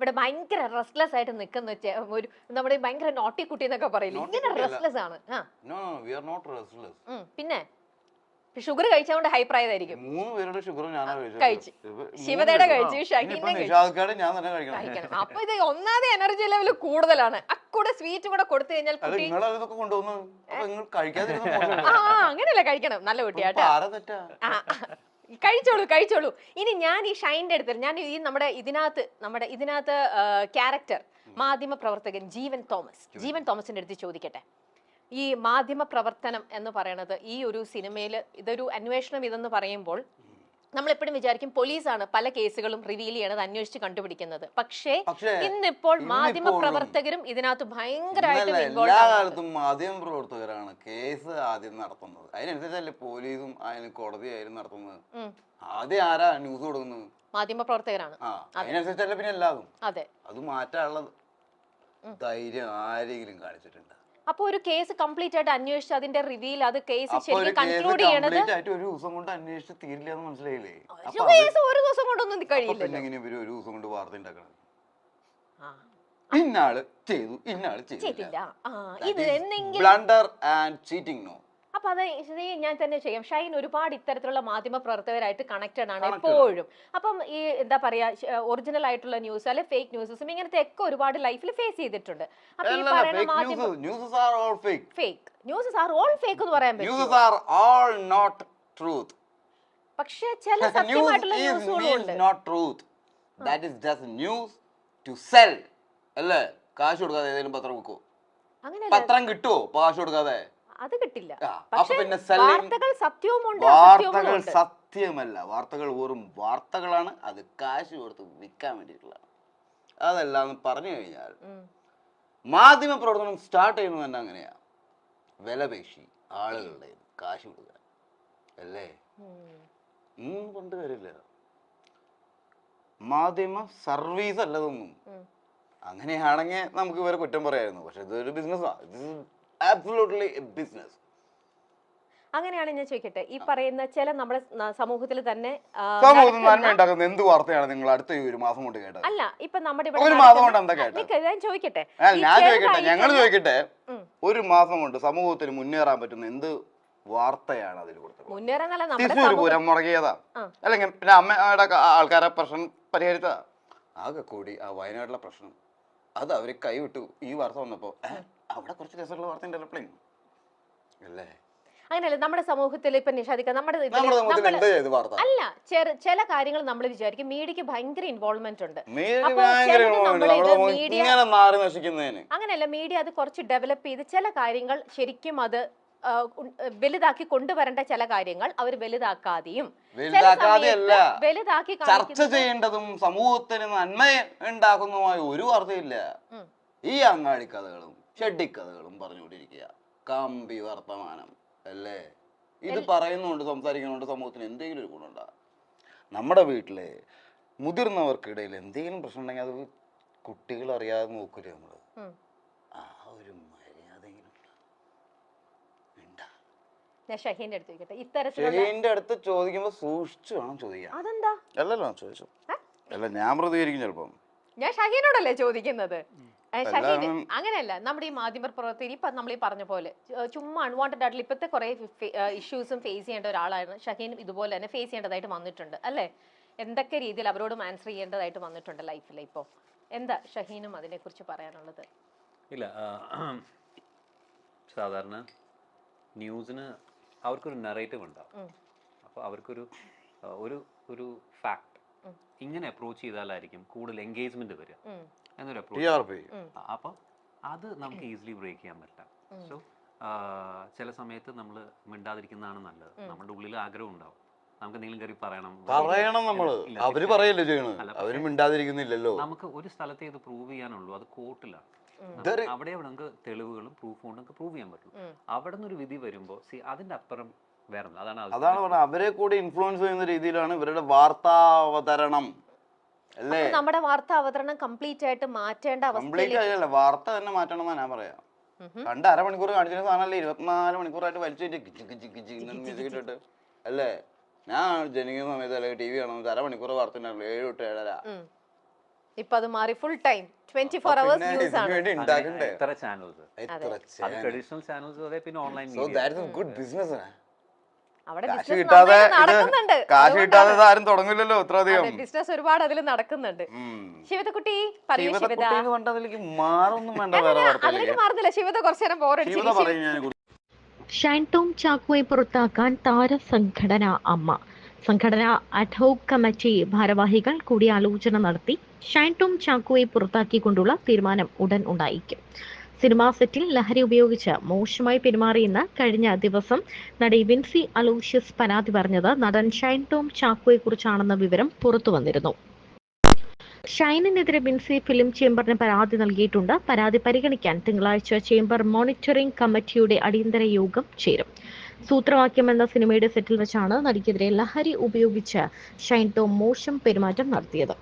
ഇവിടെ ഭയങ്കര റെസ്റ്റ്ലെസ് ആയിട്ട് നിൽക്കുന്ന ഒരു നമ്മുടെ ഭയങ്കര നോട്ടി കുട്ടി എന്നൊക്കെ പറയില്ല, ഇങ്ങനെ റെസ്റ്റ്ലെസ് ആണ്. പിന്നെ ഷുഗർ കഴിച്ചോണ്ട് ഹൈപ്പർ ആയതായിരിക്കും. 3 പേരുടെ ഷുഗർ ഞാനാ കഴിച്ചു, ശിവതയുടെ കഴിച്ചു, ഷഹീനെ കഴിക്കണം. അപ്പൊ ഇത് ഒന്നാമത് എനർജി ലെവൽ കൂടുതലാണ്. അക്കൂടെ സ്വീറ്റ് കൂടെ കൊടുത്തു കഴിഞ്ഞാൽ അങ്ങനെയല്ല, കഴിക്കണം. നല്ല കുട്ടിയാട്ടോ, കഴിച്ചോളൂ. ഇനി ഞാൻ ഈ ഷൈൻ്റെ അടുത്ത്, ഞാൻ ഈ നമ്മുടെ ഇതിനകത്ത് ക്യാരക്ടർ മാധ്യമ പ്രവർത്തകൻ ജീവൻ തോമസിന്റെ അടുത്ത് ചോദിക്കട്ടെ. ഈ മാധ്യമ പ്രവർത്തനം എന്ന് പറയുന്നത് ഈ ഒരു സിനിമയിൽ ഇതൊരു അന്വേഷണം ഇതെന്ന് പറയുമ്പോൾ നമ്മളെപ്പോഴും വിചാരിക്കും പോലീസാണ് പല കേസുകളും റിവീൽ ചെയ്യണത്, അന്വേഷിച്ച് കണ്ടുപിടിക്കുന്നത്. പക്ഷേ ഇന്നിപ്പോൾ മാധ്യമ പ്രവർത്തകരും ഇതിനകത്ത് ഭയങ്കരമായിട്ട് എല്ലാ കാലത്തും മാധ്യമ പ്രവർത്തകരാണ് കേസ് ആദ്യം നടത്തുന്നത്. അതിനനുസരിച്ചല്ലേ പോലീസും അതിന് കോടതി ആയാലും നടത്തുന്നത്. ആദ്യം ആരാ ന്യൂസ് കൊടുക്കുന്നത്? മാധ്യമ പ്രവർത്തകരാണ്. അതിനനുസരിച്ചല്ലേ പിന്നെ എല്ലാതും. അതെ, അത് മാറ്റാനുള്ള ധൈര്യം ആരെങ്കിലും കാണിച്ചിട്ടുണ്ട്? അപ്പൊ ഒരു കേസ് കംപ്ലീറ്റ് ആയിട്ട് അന്വേഷിച്ച് അതിന്റെ റിവീൽ, അത് കേസ് ശരിക്കും കൺക്ലൂഡ് ചെയ്യണത് ഒരു ദിവസം കൊണ്ട് അന്വേഷിച്ച് തീരില്ല എന്ന് മനസ്സിലായില്ലേ? ഒരു ദിവസം കൊണ്ടൊന്നും കഴിയില്ല. പിന്നെ എങ്ങനെ ഒരു ദിവസം കൊണ്ട് വാർത്ത ഉണ്ടാക്കണം? ഇന്നാള് ചെയ്തു, ഇന്നാള് ചെയ്തില്ല. Blunder and cheating. നോ. അപ്പൊ അത് ഞാൻ തന്നെ ചെയ്യാം. ഷൈൻ ഒരുപാട് ഇത്തരത്തിലുള്ള മാധ്യമ പ്രവർത്തകരായിട്ട് കണക്റ്റഡ് ആണ് എപ്പോഴും. അപ്പം ഈ എന്താ പറയാ, ഒറിജിനൽ ആയിട്ടുള്ള ന്യൂസ് അല്ലെ ഫേക്ക് ന്യൂസസും ഇങ്ങനത്തെ ഒക്കെ ഒരുപാട് ലൈഫിൽ ഫേസ് ചെയ്തിട്ടുണ്ട്. അപ്പൊ ഈ പറയുന്ന മാധ്യമ newses are all fake. Fake newses are all fake എന്ന് പറയാൻ പറ്റും. Newses are all not truth. പക്ഷേ ചില സത്യമായിട്ടുള്ള ന്യൂസുകളും ഉണ്ട്. Not truth. That is just news to sell. അല്ലേ? കാശ് കൊടുക്കാതെ ഏതെങ്കിലും പത്രം വെക്കോ? അങ്ങനെ പത്രം കിട്ടുമോ കാശ് കൊടുക്കാതെ? അത് കിട്ടില്ല. വാർത്തകൾ സത്യമല്ല, വാർത്തകൾ വെറും വാർത്തകളാണ്. അത് കാശ് കൊടുത്ത് വിൽക്കാൻ വേണ്ടിയിട്ടുള്ളതാണ്. അതെല്ലാം പറഞ്ഞു കഴിഞ്ഞാൽ മാധ്യമ പ്രവർത്തനം സ്റ്റാർട്ട് ചെയ്യുന്നത് തന്നെ അങ്ങനെയാ. വിലപേശി ആളുകളുടെ കാശ് കൊടുക്കുക അല്ലേ? കൊണ്ട് വരില്ല. മാധ്യമ സർവീസ് അല്ലതൊന്നും. അങ്ങനെയാണെങ്കിൽ നമുക്ക് ഇവരെ കുറ്റം പറയായിരുന്നു. പക്ഷെ ഇതൊരു ബിസിനസ്സാണ്. Absolutely a business. അങ്ങനെയാണ്. ഞാൻ ചോദിക്കട്ടെ, ഈ പറയുന്ന ചില നമ്മുടെ സമൂഹത്തിൽ തന്നെ എന്ത് വാർത്തയാണ് നിങ്ങൾ അടുത്ത ഒരു മാസം കൊണ്ട് കേട്ടത്? അല്ല, ഇപ്പൊ നമ്മുടെ ഞാൻ ചോദിക്കട്ടെ, ഞങ്ങൾ ചോദിക്കട്ടെ, ഒരു മാസം കൊണ്ട് സമൂഹത്തിന് മുന്നേറാൻ പറ്റുന്ന എന്ത് വാർത്തയാണ് അതിൽ കൊടുത്തത്? തൃശ്ശൂർ പൂരം മുടങ്ങിയതാ, അല്ലെങ്കിൽ പിന്നെ അമ്മയുടെ ആൾക്കാരെ പ്രശ്നം പരിഹരിച്ചതാ? ആകെ കൂടി ആ വയനാട്ടിലെ പ്രശ്നം അത് അവര് കൈവിട്ടു. ഈ വാർത്ത വന്നപ്പോ അവിടെ കുറച്ച് രസമുള്ള വാർത്ത ഡെവലപ്പിംഗ് അല്ലേ? അങ്ങനെയല്ല നമ്മുടെ സമൂഹത്തിൽ ഇപ്പൊ നിഷാദിക്ക നമ്മുടെ അല്ല, ചില കാര്യങ്ങൾ നമ്മൾ വിചാരിക്കും മീഡിയക്ക് ഭയങ്കര ഇൻവോൾവ്മെന്റ് ഉണ്ട്. അങ്ങനെയല്ല, മീഡിയ അത് കുറച്ച് ഡെവലപ്പ് ചെയ്ത് ചില കാര്യങ്ങൾ ശരിക്കും അത് വലുതാക്കി കൊണ്ടുവരേണ്ട ചില കാര്യങ്ങൾ അവർ വലുതാക്കാതെയും വലുതാക്കി ചർച്ച ചെയ്യേണ്ടതും സമൂഹത്തിന് നന്മ ഉണ്ടാക്കുന്നതുമായ ഒരു വാർത്തയില്ല. ഈ അങ്ങാടി കഥകളും ഷെഡിക്കഥകളും പറഞ്ഞുകൊണ്ടിരിക്കുക. കമ്പി വർത്തമാനം അല്ലേ? ഇത് പറയുന്നതുകൊണ്ട് സംസാരിക്കുന്നതുകൊണ്ട് സമൂഹത്തിന് എന്തെങ്കിലും ഒരു ഗുണമുണ്ടാ? നമ്മുടെ വീട്ടിലെ മുതിർന്നവർക്കിടയിൽ എന്തെങ്കിലും പ്രശ്നം ഉണ്ടെങ്കിൽ അത് കുട്ടികൾ അറിയാതെ നോക്കൂലേ നമ്മള്? ആ ഒരു മര്യാദയെങ്കിലും ഷഹീന്റെ അടുത്ത് ചോദിക്കുമ്പോ സൂക്ഷിച്ചു വേണം ചോദിക്കാൻ. അതെന്താ? അല്ലല്ലോ ചോദിച്ചു. അല്ല, ഞാൻ പ്രതികരിക്കും ചിലപ്പം. ഞാൻ ഷഹീനോടല്ലേ ചോദിക്കുന്നത്. അങ്ങനെയല്ല, നമ്മുടെ ഈ മാധ്യമ പ്രവർത്തകർ ഇപ്പൊ നമ്മൾ ഈ പറഞ്ഞ പോലെ ചുമ്മാ അൺവാണ്ടഡ് ആയിട്ടുള്ള ഇപ്പോഴത്തെ കുറെ ഇഷ്യൂസും ഫേസ് ചെയ്യേണ്ട ഒരാളാണ് ഷഹീൻ. ഇതുപോലെ തന്നെ ഫേസ് ചെയ്യേണ്ടതായിട്ട് വന്നിട്ടുണ്ട് അല്ലേ? എന്തൊക്കെ രീതിയിൽ അവരോടും ആൻസർ ചെയ്യേണ്ടതായിട്ട് വന്നിട്ടുണ്ട് ലൈഫിൽ. ഇപ്പോ എന്താ ഷഹീനും അതിനെ കുറിച്ച് പറയാനുള്ളത്? ഇല്ല, സാധാരണ ന്യൂസിന് അവർക്കൊരു നറേറ്റീവ് ഉണ്ടാവും. അപ്പോൾ അവർക്കൊരു ഒരു ഫാക്ട് ഇങ്ങനെ അപ്രോച്ച് ചെയ്താലായിരിക്കും കൂടുതൽ എൻഗേജ്മെന്റ് വരിക എന്നൊരു അപ്രോച്ച്. അപ്പോൾ അത് നമുക്ക് ഈസിലി ബ്രേക്ക് ചെയ്യാൻ പറ്റില്ല. സോ ചില സമയത്ത് നമ്മൾ മിണ്ടാതിരിക്കുന്നതാണ് നല്ലത്. നമ്മുടെ ഉള്ളിൽ ആഗ്രഹം ഉണ്ടാവും, നമുക്ക് എന്തെങ്കിലും കയറി പറയണം. അവര് പറയല്ലേ ചെയ്യണം, അവര് മിണ്ടാതിരിക്കുന്നില്ലല്ലോ. നമുക്ക് ഒരു സ്ഥലത്തെ ഇത് പ്രൂവ് ചെയ്യാനുള്ളൂ, അത് കോർട്ടിലാണ്. അവിടെ നമുക്ക് തെളിവുകളും പ്രൂഫും കൊണ്ട് നമുക്ക് പ്രൂവ് ചെയ്യാൻ പറ്റും. അവിടെ നിന്ന് ഒരു വിധി വരുമ്പോൾ അതിന്റെ അപ്പുറം വേറെ അതാണ് പറഞ്ഞത്. അവരെ കൂടി ഇൻഫ്ലുവൻസ് ചെയ്യുന്ന രീതിയിലാണ് ഇവരുടെ വാർത്താവതരണം അല്ലേ? നമ്മുടെ വാർത്താ അവതരണം കംപ്ലീറ്റ് ആയിട്ട് മാറ്റേണ്ട അവസ്ഥ. വാർത്ത തന്നെ മാറ്റണം എന്നാ ഞാൻ പറയാം. കണ്ട അരമണിക്കൂർ കാണിച്ചിരുന്ന സാധനമല്ലേ 24 മണിക്കൂറായിട്ട് വലിച്ചിട്ട് അല്ലേ? ഞാൻ ജനിക്കുന്ന സമയത്ത് അല്ലെങ്കിൽ ടി വി കാണുന്നത് അരമണിക്കൂർ വാർത്ത 7 to 7:30. ഇപ്പൊ അത് മാറി ഫുൾ ടൈം 24 hours പിന്നെ ന്യൂസ് ഇതിന് ആണ്. വേണ്ടി ഉണ്ടാക്കണ്ടേ എത്ര ചാനൽസ്, എത്ര അത് ട്രഡീഷണൽ ചാനൽസ് അതെ, പിന്നെ online so that is good business. അവിടെ കാശ് ബിസിനസ് കിട്ടാതെ നടക്കുന്നുണ്ട്. കാശ് കിട്ടാതെ ഇത് ആരും തുടങ്ങില്ലല്ലോ ഇത്ര അധികം. ബിസിനസ് ഒരുപാട് അതിൽ നടക്കുന്നുണ്ട്. ശിവതക്കുട്ടി പറയൂ. ശിവത ശിവതക്കുട്ടി കൊണ്ട് അതിലേക്ക് മാറൊന്നും വേണ്ട, വേറെ അതിലേക്ക് വാർത്തയിലേക്ക്. മാറുന്നില്ല. ശിവത കുറച്ചു നേരം ശിവത ബോറടിച്ചു. പറയും ഞാൻ ഷൈൻ ടോം ചാക്കോയെ പുറത്താക്കാൻ താരസംഘടന അമ്മ. സംഘടന അഡ്ഹോക് കമ്മിറ്റി ഭാരവാഹികൾ കൂടിയാലോചന നടത്തി. ഷൈൻ ടോം ചാക്കോയെ പുറത്താക്കിക്കൊണ്ടുള്ള തീരുമാനം ഉടൻ ഉണ്ടായേക്കും. സിനിമാ സെറ്റിൽ ലഹരി ഉപയോഗിച്ച് മോശമായി പെരുമാറിയെന്ന് കഴിഞ്ഞ ദിവസം നടി വിൻസി അലോഷ്യസ് പരാതി പറഞ്ഞത് നടൻ ഷൈൻ ടോം ചാക്കോയെക്കുറിച്ചാണെന്ന വിവരം പുറത്തുവന്നിരുന്നു. ഷൈനിനെതിരെ വിൻസി ഫിലിം ചേംബറിന് പരാതി നൽകിയിട്ടുണ്ട്. പരാതി പരിഗണിക്കാൻ തിങ്കളാഴ്ച ചേംബർ മോണിറ്ററിംഗ് കമ്മിറ്റിയുടെ അടിയന്തര യോഗം ചേരും. സൂത്രവാക്യം എന്ന സിനിമയുടെ സെറ്റിൽ വെച്ചാണ് നടിക്കെതിരെ ലഹരി ഉപയോഗിച്ച് ഷൈൻ ടോം മോശം പെരുമാറ്റം നടത്തിയത്.